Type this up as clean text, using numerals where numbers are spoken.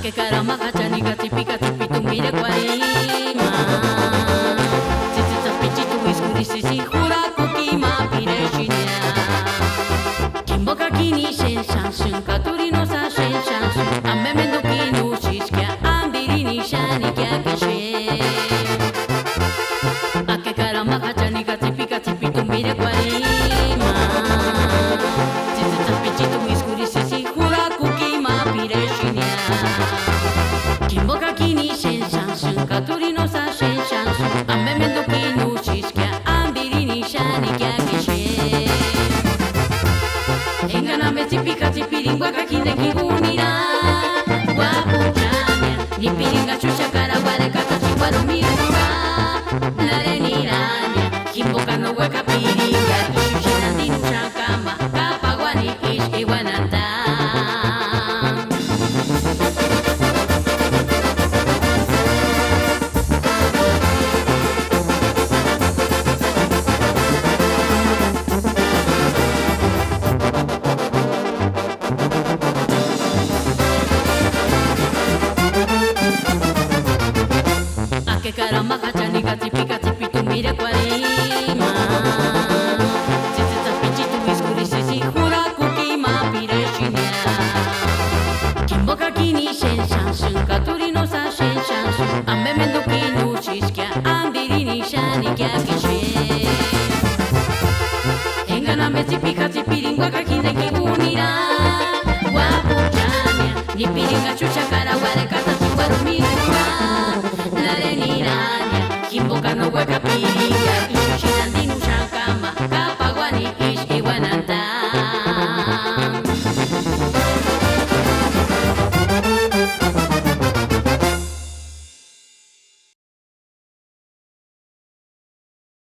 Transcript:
Que caramba, cachaniga, tipica, tipitumira, guarima. Sisi tapichitu, iskuri, sisi, jura, kukima, pirechinia. Kimboka, kini, shen, shanshun, katurino, sa, shen, shanshun. Amemendo, kinu, shishkia, ambirini, shani, kya, keshe. A que caramba, cachaniga, tipica, tipitumira, guarima. Sisi tapichitu, iskuri, sisi, jura, kukima, pirechinia. Kimboka kini shen shanshun, katurino sa shen shanshun. Amemendo kinu shishkia, ambirini shani kya keshe. Enganame tipika tipiringwa kakinde kigunira. Guapu chanya, nipiri